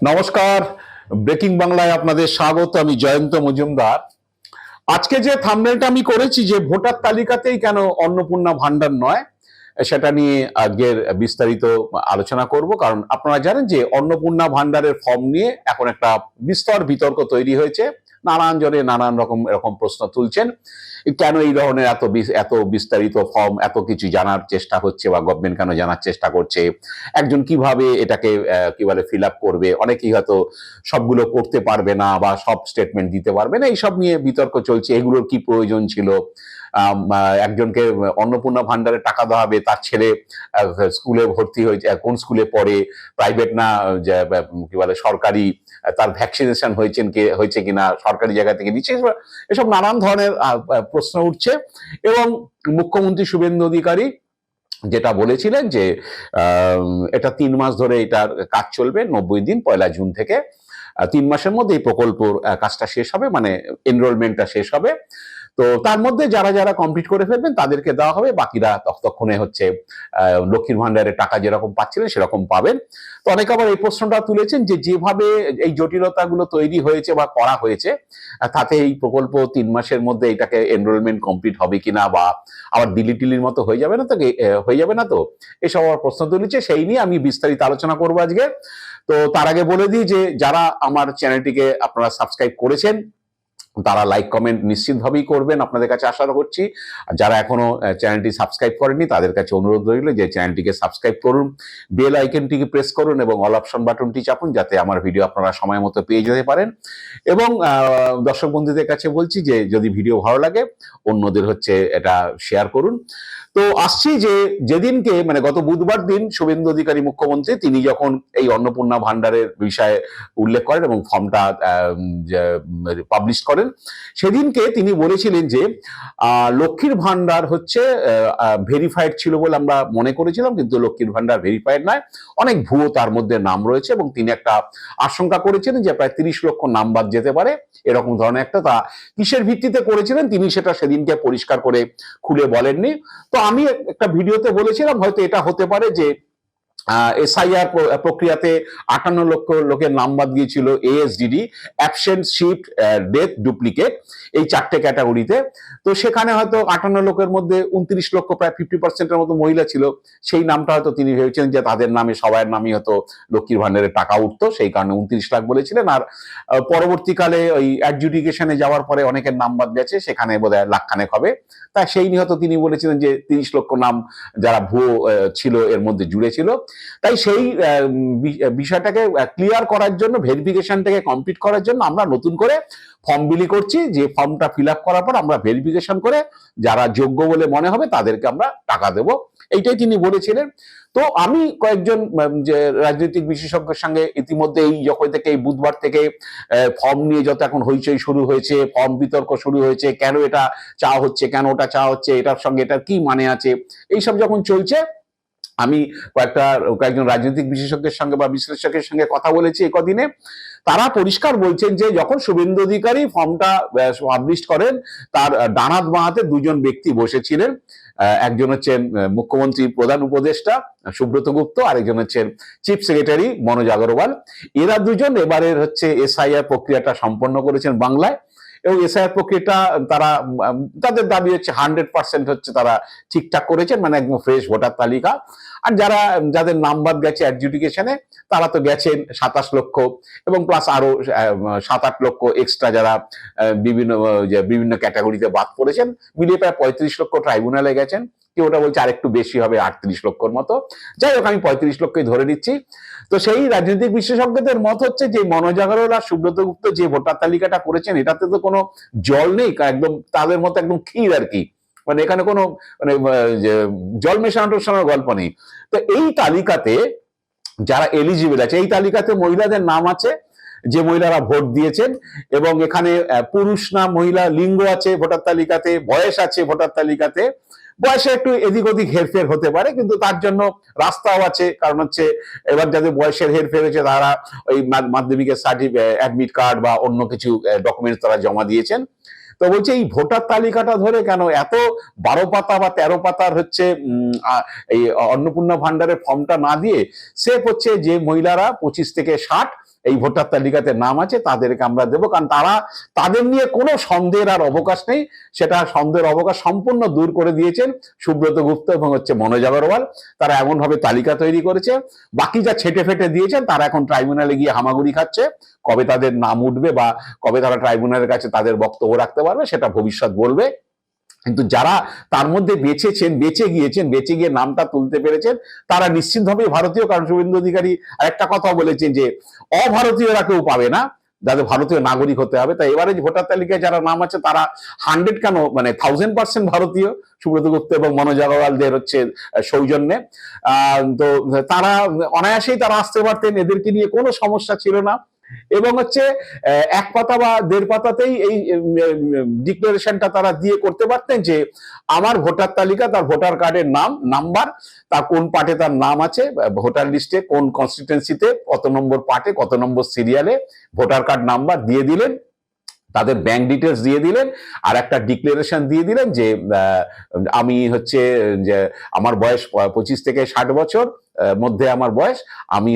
নমস্কার, ব্রেকিং বাংলায় আপনাদের স্বাগত। আমি জয়ন্ত মজুমদার। আজকে যে থাম্বনেলটা আমি করেছি যে ভোটার তালিকাতেই কেন অন্নপূর্ণা ভান্ডার নয়, সেটা নিয়ে আজকের বিস্তারিত আলোচনা করব। কারণ আপনারা জানেন যে অন্নপূর্ণা ভান্ডারের ফর্ম নিয়ে এখন একটা বিস্তর বিতর্ক তৈরি হয়েছে। নানান জনে নানান রকম এরকম প্রশ্ন তুলছেন, কেন এই ধরনের এত বিস্তারিত ফর্ম, এত কিছু জানার চেষ্টা হচ্ছে বা গভর্নমেন্ট কেন জানার চেষ্টা করছে, একজন কিভাবে এটাকে কি বলে ফিল আপ করবে, অনেকেই হয়তো সবগুলো করতে পারবে না বা সব স্টেটমেন্ট দিতে পারবে না, এইসব নিয়ে বিতর্ক চলছে। এগুলোর কি প্রয়োজন ছিল? একজনকে অন্নপূর্ণা ভান্ডারে টাকা দেওয়া হবে, তার ছেলে স্কুলে ভর্তি হয়েছে, কোন স্কুলে পড়ে, প্রাইভেট না কি বলে সরকারি, তার ভ্যাকসিনেশন হয়েছে কিনা, সরকারি জায়গা থেকে নিচ্ছে, এসব নানান ধরনের প্রশ্ন উঠছে। এবং মুখ্যমন্ত্রী শুভেন্দু অধিকারী যেটা বলেছিলেন যে এটা 3 মাস ধরে এটার কাজ চলবে, 90 দিন, 1 জুন থেকে 3 মাসের মধ্যে এই প্রকল্পর কাজটা শেষ হবে, মানে এনরোলমেন্টটা শেষ হবে। তো তার মধ্যে যারা যারা কমপ্লিট করে ফেলবেন তাদেরকে দেওয়া হবে, বাকিরা ততক্ষণে হচ্ছে লক্ষ্মীর ভান্ডারের টাকা যেরকম পাচ্ছিলেন সেরকম পাবেন। তো অনেকে আবার এই প্রশ্নটা তুলেছেন যে যেভাবে এই জটিলতাগুলো তৈরি হয়েছে বা করা হয়েছে, তাতে এই প্রকল্প 3 মাসের মধ্যে এটাকে এনরোলমেন্ট কমপ্লিট হবে কিনা, বা আবার দিল্লি টিল্লির মতো হয়ে যাবে না তো, এসব আবার প্রশ্ন তুলেছে। সেই নিয়ে আমি বিস্তারিত আলোচনা করবো আজকে। তো তার আগে বলে দিই যে যারা আমার চ্যানেলটিকে আপনারা সাবস্ক্রাইব করেছেন তারা লাইক কমেন্ট নিশ্চিতভাবেই করবেন, আপনাদের কাছে আশা করছি। যারা এখনো চ্যানেলটি সাবস্ক্রাইব করেনি তাদের কাছে অনুরোধ রইল যে চ্যানেলটিকে সাবস্ক্রাইব করুন, বেল আইকনটিকে প্রেস করুন এবং অল অপশন বাটনটি চাপুন, যাতে আমার ভিডিও আপনারা সময় মতো পেয়ে যেতে পারেন। এবং দর্শক বন্ধুদের কাছে বলছি যে যদি ভিডিও ভালো লাগে অন্যদের হচ্ছে এটা শেয়ার করুন। তো আসছি যে যেদিনকে মানে গত বুধবার দিন শুভেন্দু অধিকারী মুখ্যমন্ত্রী তিনি যখন এই অন্নপূর্ণা ভান্ডারের বিষয়ে উল্লেখ করেন এবং ফর্মটা পাবলিশ করেন, সেদিনকে তিনি বলেছিলেন যে লক্ষ্মীর ভান্ডার হচ্ছে ভেরিফাইড ছিল বলে আমরা মনে করেছিলাম, কিন্তু লক্ষ্মীর ভান্ডার ভেরিফাইড নয়, অনেক ভুয়ো তার মধ্যে নাম রয়েছে। এবং তিনি একটা আশঙ্কা করেছিলেন যে প্রায় 30 লক্ষ নাম বাদ যেতে পারে, এরকম ধরনের একটা। তা কিসের ভিত্তিতে করেছিলেন তিনি সেটা সেদিনকে পরিষ্কার করে খুলে বলেননি। তো আমি একটা ভিডিওতে বলেছিলাম হয়তো এটা হতে পারে যে এসআইআর প্রক্রিয়াতে 58 লক্ষ লোকের নাম বাদ গিয়েছিল, এএসডিডি, অ্যাবসেন্ট, শিফট, ডেথ, ডুপ্লিকেট, এই 4টে ক্যাটাগরিতে। তো সেখানে হয়তো 58 লোকের মধ্যে 29 লক্ষ, প্রায় 50% মতো মহিলা ছিল। সেই নামটা হয়তো তিনি ভেবেছেন যে তাদের নামে, সবার নামে হয়তো লক্ষ্মীর ভান্ডারের টাকা উঠতো, সেই কারণে 29 লাখ বলেছিলেন। আর পরবর্তীকালে ওই অ্যাডজুডিকেশনে যাওয়ার পরে অনেকের নাম বাদ গেছে, সেখানে বোধহয় লাখখানেক হবে। তা সেই নিয়ে হয়তো তিনি বলেছিলেন যে 30 লক্ষ নাম যারা ভুয়ো ছিল এর মধ্যে জুড়ে ছিল। তাই সেই বিষয়টাকে ক্লিয়ার করার জন্য, ভেরিফিকেশনটাকে কমপ্লিট করার জন্য আমরা নতুন করে ফর্ম বিলি করছি, যে ফর্মটা ফিল আপ করার পর আমরা ভেরিফিকেশন করে যারা যোগ্য বলে মনে হবে তাদেরকে আমরা টাকা দেব, এইটাই তিনি বলেছিলেন। তো আমি কয়েকজন যে রাজনৈতিক বিশেষজ্ঞের সঙ্গে ইতিমধ্যে এই যখন থেকে, এই বুধবার থেকে ফর্ম নিয়ে যত এখন হইচই শুরু হয়েছে, ফর্ম বিতর্ক শুরু হয়েছে, কেন এটা চাওয়া হচ্ছে, কেন ওটা চাওয়া হচ্ছে, এটার সঙ্গে এটার কি মানে আছে, এইসব যখন চলছে, আমি কয়েকজন রাজনৈতিক বিশেষজ্ঞের সঙ্গে বা বিশ্লেষকের সঙ্গে কথা বলেছি এই কদিনে। তারা পরিষ্কার বলছেন যে যখন শুভেন্দু অধিকারী ফর্মটা পাবলিশ করেন, তার ডানাত বাঁহাতে দুজন ব্যক্তি বসেছিলেন। একজন হচ্ছেন মুখ্যমন্ত্রী প্রধান উপদেষ্টা সুব্রত গুপ্ত, আরেকজন হচ্ছেন চিফ সেক্রেটারি মনোজ আগরওয়াল। এরা দুজন এবারের হচ্ছে এসআইআর প্রক্রিয়াটা সম্পন্ন করেছেন বাংলায়। এবং এসআইআর প্রক্রিয়াটা তারা, তাদের দাবি হচ্ছে 100% হচ্ছে তারা ঠিকঠাক করেছেন, মানে একদম ফ্রেশ ভোটার তালিকা। আর যাদের নাম বাদ গেছে অ্যাডজুডিকেশনে, তারা তো গেছেন 27 লক্ষ, এবং প্লাস আরো 7-8 লক্ষ এক্সট্রা যারা বিভিন্ন ক্যাটাগরিতে বাদ পড়েছেন, মিলিয়ে প্রায় 35 লক্ষ ট্রাইব্যুনালে গেছেন। কেউ ওটা বলছে আরেকটু বেশি হবে, 38 লক্ষর মতো। যাই হোক, আমি 35 লক্ষই ধরে নিচ্ছি। তো সেই রাজনৈতিক বিশেষজ্ঞদের মত হচ্ছে যে মনোজ আগরওয়াল আর সুব্রত গুপ্ত যে ভোটার তালিকাটা করেছেন, এটাতে তো কোনো জল নেই, একদম তাদের মতো একদম ক্ষীর আর কি, মানে এখানে কোনো মানে জল মেশানোর গল্প নেই। তো এই তালিকাতে যারা এলিজিবল আছে, এই তালিকাতে মহিলাদের নাম আছে, যে মহিলারা ভোট দিয়েছেন, এবং এখানে পুরুষ না মহিলা লিঙ্গ আছে ভোটার তালিকাতে, বয়স আছে ভোটার তালিকাতে। বয়সে একটু এদিক ওদিক হেরফের হতে পারে, কিন্তু তার জন্য রাস্তাও আছে। কারণ হচ্ছে এবার যাদের বয়সের হেরফের হয়েছে তারা ওই মাধ্যমিকের অ্যাডমিট কার্ড বা অন্য কিছু ডকুমেন্টস তারা জমা দিয়েছেন। তো বলছে এই ভোটার তালিকাটা ধরে কেন এত 12 পাতা বা 13 পাতার হচ্ছে এই অন্নপূর্ণা ভান্ডারের ফর্মটা না দিয়ে সেফ হচ্ছে যে মহিলারা 25 থেকে 60 এই ভোটার তালিকাতে নাম আছে তাদেরকে আমরা দেবো, কারণ তাদের নিয়ে কোনো সন্দেহের আর অবকাশ নেই। সেটা সন্দেহের অবকাশ সম্পূর্ণ দূর করে দিয়েছেন সুব্রত গুপ্ত এবং মনোজ আগরওয়াল। তারা এমন ভাবে তালিকা তৈরি করেছে, বাকি যা ছেটে ফেটে দিয়েছেন তারা এখন ট্রাইব্যুনালে গিয়ে হামাগুড়ি খাচ্ছে। কবে তাদের নাম উঠবে বা কবে তারা ট্রাইব্যুনালের কাছে তাদের বক্তব্য রাখতে পারবে সেটা ভবিষ্যৎ বলবে। কিন্তু যারা তার মধ্যে বেঁচে গিয়ে নামটা তুলতে পেরেছেন তারা নিশ্চিতভাবে ভারতীয়। কারণ শুভেন্দু অধিকারী আরেকটা কথা বলেছেন যে অভারতীয়রা কেউ পাবে না, যাদের ভারতীয় নাগরিক হতে হবে। তাই এবারে ভোটার তালিকায় যারা নাম আছে তারা 100 কেন 1000% ভারতীয়, সুব্রত গুপ্ত এবং মনোজ আগরওয়ালদের সৌজন্যে। তো তারা অনায়াসেই তারা আসতে পারতেন, এদেরকে নিয়ে কোনো সমস্যা ছিল না। এবং এক পাতা বা দেড় পাতাতেই এই ডিক্লারেশনটা তারা দিয়ে করতে পারতেন যে আমার ভোটার তালিকা, তার ভোটার কার্ডের নাম, নাম্বার, তার কোন পার্টে তার নাম আছে ভোটার লিস্টে, কোন কনস্টিটুয়েন্সিতে, কত নম্বর পার্টে, কত নম্বর সিরিয়ালে, ভোটার কার্ড নাম্বার দিয়ে দিলেন, তাদের ব্যাংক ডিটেলস দিয়ে দিলেন, আর একটা ডিক্লারেশন দিয়ে দিলেন যে আমি যে আমার বয়স 25 থেকে 60 বছর মধ্যে আমার বয়স, আমি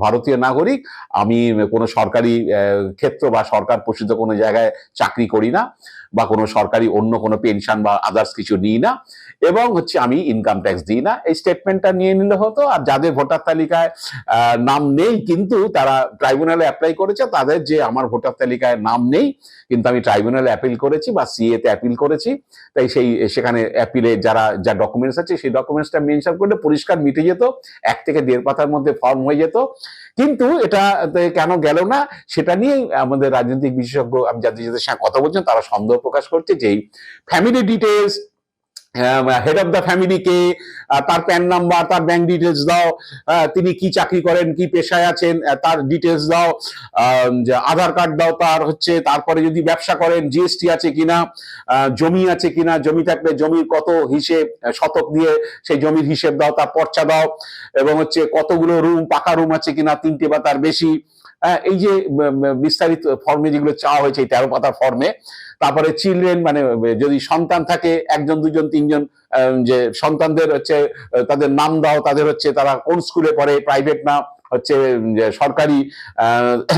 ভারতীয় নাগরিক, আমি কোনো সরকারি ক্ষেত্র বা সরকার পোষিত কোনো জায়গায় চাকরি করি না, বা কোনো সরকারি অন্য কোনো পেনশন বা আদার্স কিছু নিই না, এবং আমি ইনকাম ট্যাক্স দিই না। এই স্টেটমেন্টটা নিয়ে নিলে হতো। আর যাদের ভোটার তালিকায় নাম নেই কিন্তু তারা ট্রাইব্যুনালে অ্যাপ্লাই করেছে, তাদের যে আমার ভোটার তালিকায় নাম নেই কিন্তু আমি ট্রাইব্যুনালে অ্যাপিল করেছি বা সিএ তে অ্যাপিল করেছি, তাই সেখানে অ্যাপিলে যা ডকুমেন্টস আছে সেই ডকুমেন্টসটা মেনশন করলে পরিষ্কার মিটে যেত, 1 থেকে 1.5 পাতার মধ্যে ফর্ম হয়ে যেত। কিন্তু এটা কেন গেল না সেটা নিয়ে আমাদের রাজনৈতিক বিশেষজ্ঞ, আমি যাদের সঙ্গে কথা বলছেন তারা সন্দেহ প্রকাশ করছে যে family details, head of the family কে, তার প্যান নাম্বার, তার ব্যাংক ডিটেলস দাও, তিনি কি চাকরি করেন, কি পেশায় আছেন তার ডিটেলস দাও, আধার কার্ড দাও তার, তারপরে যদি ব্যবসা করেন জিএসটি আছে কিনা, জমি আছে কিনা, জমি থাকলে জমির কত হিসেব, শতক দিয়ে সেই জমির হিসেব দাও, তার পর্চা দাও, এবং কতগুলো রুম, পাকা রুম আছে কিনা, 3টে বা তার বেশি। এই যে বিস্তারিত ফর্মে যেগুলো চাওয়া হয়েছে এই 13 পাতার ফর্মে। তারপরে চিলড্রেন, যদি সন্তান থাকে 1 জন 2 জন 3 জন, যে সন্তানদের তাদের নাম দাও, তাদের তারা কোন স্কুলে পড়ে, প্রাইভেট না সরকারি,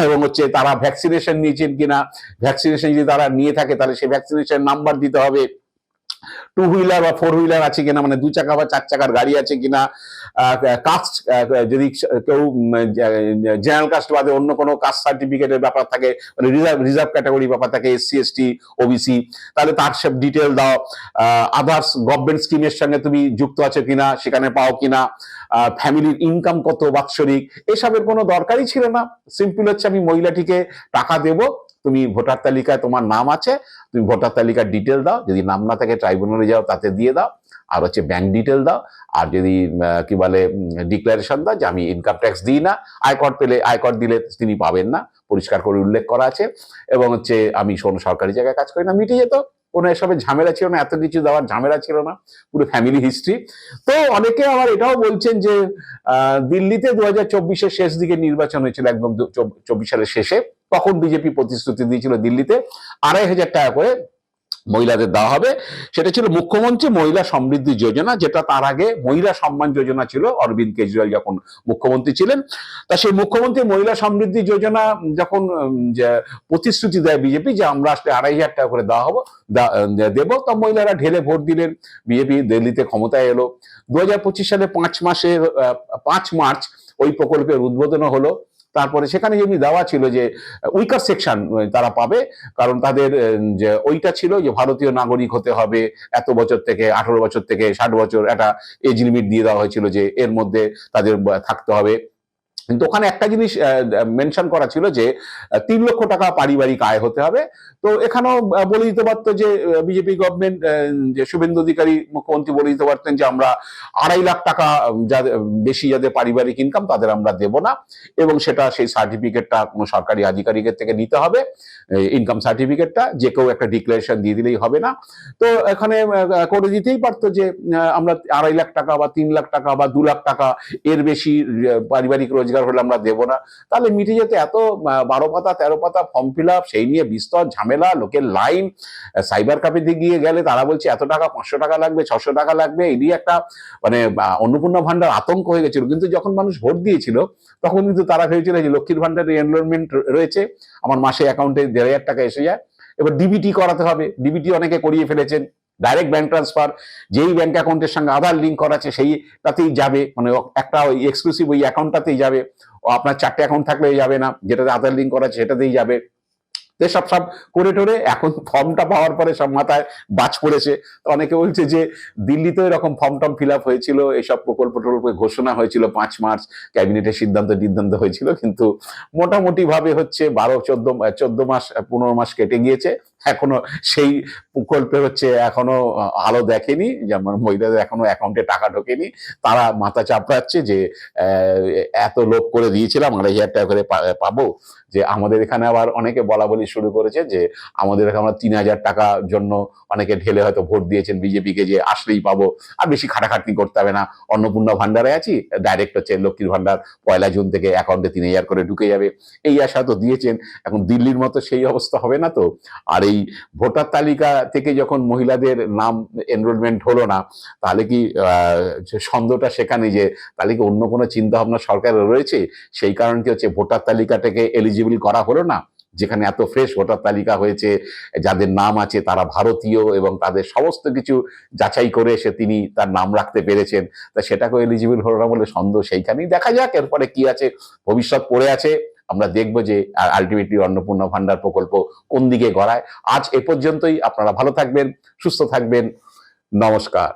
এবং তারা ভ্যাকসিনেশন নিয়েছেন কিনা, ভ্যাকসিনেশন যদি তারা নিয়ে থাকে তাহলে সেই ভ্যাকসিনেশন নাম্বার দিতে হবে, 2 হুইলার বা 4 হুইলার আছে কিনা, 2 চাকা বা 4 চাকার গাড়ি আছে কিনা, কাস্ট, যদি কেউ জেনারেল কাস্ট বাদে অন্য কোনো কাস্ট সার্টিফিকেটের ব্যাপার থাকে, রিজার্ভ ক্যাটাগরি ব্যাপার থাকে, এসসি এসটি ওবিসি, তাহলে তার সব ডিটেল দাও। আদার্স গভর্নমেন্ট স্কিমের সঙ্গে তুমি যুক্ত আছো কিনা, সেখানে পাও কিনা, ফ্যামিলির ইনকাম কত বাৎসরিক, এসবের কোনো দরকারই ছিল না। সিম্পল আমি মহিলাটিকে টাকা দেব, তুমি ভোটার তালিকায় তোমার নাম আছে, তুমি ভোটার তালিকার ডিটেল দাও, যদি নাম না থাকে ট্রাইব্যুনালে যাও তাতে দিয়ে দাও, আর ব্যাংক ডিটেল দাও, আর যদি কি বলে ডিক্লারেশন দাও যে আমি ইনকাম ট্যাক্স দিই না, আয়কর দিলে তিনি পাবেন না, পরিষ্কার করে উল্লেখ করা আছে, এবং আমি কোনো সরকারি জায়গায় কাজ করি না, মিটে যেত। কোনো এসবের ঝামেলা ছিল না, এত কিছু দেওয়ার ঝামেলা ছিল না, পুরো ফ্যামিলি হিস্ট্রি। তো অনেকে আবার এটাও বলছেন যে দিল্লিতে 2024-এর শেষ দিকে নির্বাচন হয়েছিল, একদম 24 সালের শেষে, তখন বিজেপি প্রতিশ্রুতি দিয়েছিল দিল্লিতে 2,500 টাকা করে মহিলাদের দেওয়া হবে। সেটা ছিল মুখ্যমন্ত্রী মহিলা সমৃদ্ধি যোজনা, যেটা তার আগে মহিলা সম্মান যোজনা ছিল, অরবিন্দ কেজরিওয়াল যখন মুখ্যমন্ত্রী ছিলেন। তা সেই মুখ্যমন্ত্রী মহিলা সমৃদ্ধি যোজনা যখন প্রতিশ্রুতি দেয় বিজেপি যে আমরা 2,500 টাকা করে দেব, তো মহিলারা ঢেলে ভোট দিলেন, বিজেপি দিল্লিতে ক্ষমতায় এলো। 2025 সালে 5 মার্চ ওই প্রকল্পের উদ্বোধন হলো। তারপরে সেখানে যেমনি দেওয়া ছিল যে উইকার সেকশন তারা পাবে, কারণ তাদের যে ওইটা ছিল যে ভারতীয় নাগরিক হতে হবে, এত বছর থেকে 18 বছর থেকে 60 বছর একটা এজ লিমিট দিয়ে দেওয়া হয়েছিল যে এর মধ্যে তাদের থাকতে হবে। কিন্তু ওখানে একটা জিনিস মেনশন করা ছিল যে 3 লক্ষ টাকা পারিবারিক আয় হতে হবে। তো এখানেও বলে দিতে পারতো যে বিজেপি গভর্নমেন্ট, যে শুভেন্দু অধিকারী মুখ্যমন্ত্রী বলে দিতে পারতেন যে আমরা 2.5 লাখ টাকা বেশি যাদের পারিবারিক ইনকাম তাদের আমরা দেব না, এবং সেটা সেই সার্টিফিকেটটা কোনো সরকারি আধিকারিকের থেকে নিতে হবে, ইনকাম সার্টিফিকেটটা যে কেউ একটা ডিক্লারেশন দিয়ে দিলেই হবে না। তো এখানে করে দিতেই পারতো যে আমরা 2.5 লাখ টাকা বা 3 লাখ টাকা বা 2 লাখ টাকা এর বেশি পারিবারিক রোজগার রোজগার হলে আমরা দেবো না, তাহলে মিটে যেত এত 12 পাতা 13 পাতা ফর্ম ফিল আপ, সেই নিয়ে বিস্তর ঝামেলা, লোকের লাইন। সাইবার ক্যাফেতে গিয়ে গেলে তারা বলছে এত টাকা, 500 টাকা লাগবে, 600 টাকা লাগবে, এই নিয়ে একটা মানে অন্নপূর্ণা ভান্ডার আতঙ্ক হয়ে গেছিল। কিন্তু যখন মানুষ ভোট দিয়েছিল তখন কিন্তু তারা ভেবেছিল যে লক্ষ্মীর ভান্ডারে এনরোলমেন্ট রয়েছে, আমার মাসে অ্যাকাউন্টে 1,500 টাকা এসে যায়। এবার ডিবিটি করাতে হবে, ডিবিটি অনেকে করিয়ে ফেলেছেন, ডাইরেক্ট ব্যাংক ট্রান্সফার, যেই ব্যাংক অ্যাকাউন্টের সঙ্গে আধার লিঙ্ক করা আছে সেইটাতেই যাবে, মানে একটা ওই এক্সক্লুসিভ ওই অ্যাকাউন্টটাতেই যাবে। ও আপনার 4টে অ্যাকাউন্ট থাকলে যাবে না, যেটাতে আধার লিঙ্ক করা আছে সেটাতেই যাবে। সব সব করে টোরে এখন ফর্মটা পাওয়ার পরে সব মাথায় বাজ পড়েছে। তো অনেকে বলছে যে দিল্লিতে এরকম ফর্ম টর্ম ফিল আপ হয়েছিল, এইসব প্রকল্প টকল্প ঘোষণা হয়েছিল 5 মার্চ, ক্যাবিনেটের সিদ্ধান্ত হয়েছিল, কিন্তু মোটামুটি ভাবে হচ্ছে 12-14 মাস 15 মাস কেটে গিয়েছে, এখনো সেই প্রকল্পে হচ্ছে এখনো আলো দেখেনি, যেমন মহিলাদের এখনো অ্যাকাউন্টে টাকা ঢোকেনি। তারা মাথা চাপড়াচ্ছে যে এত লোভ করে দিয়েছিলাম 2,500 টাকা করে পাবো। যে আমাদের এখানে আবার অনেকে বলা বলি শুরু করেছে যে আমাদের এখানে 3,000 টাকার জন্য অনেকে ঢেলে হয়তো ভোট দিয়েছেন বিজেপিকে, যে আসলেই পাবো, আর বেশি খাটাখাটনি করতে হবে না, অন্নপূর্ণা ভান্ডারে আছি, ডাইরেক্ট হচ্ছে লক্ষ্মীর ভান্ডার 1 জুন থেকে অ্যাকাউন্টে 3,000 করে ঢুকে যাবে, এই আশা তো দিয়েছেন। এখন দিল্লির মতো সেই অবস্থা হবে না তো। আর এই ভোটার তালিকা থেকে যখন মহিলাদের নাম এনরোলমেন্ট হলো না, তাহলে কি সন্দেহটা সেখানে যে তাহলে কি অন্য কোনো চিন্তা ভাবনা সরকারের রয়েছে, সেই কারণ কি হচ্ছে ভোটার তালিকাটাকে এলিজিবল করা হলো না, যেখানে এত ফ্রেশ ভোটার তালিকা হয়েছে, যাদের নাম আছে তারা ভারতীয় এবং তাদের সমস্ত কিছু যাচাই করে এসে তিনি তার নাম রাখতে পেরেছেন, তা সেটাকেও এলিজিবল হলো না বলে সন্দেহ সেইখানেই। দেখা যাক এরপরে কি আছে, ভবিষ্যৎ পড়ে আছে, আমরা দেখবো যে আলটিমেটলি অন্নপূর্ণা ভান্ডার প্রকল্প কোন দিকে গড়ায়। আজ এ পর্যন্তই, আপনারা ভালো থাকবেন, সুস্থ থাকবেন, নমস্কার।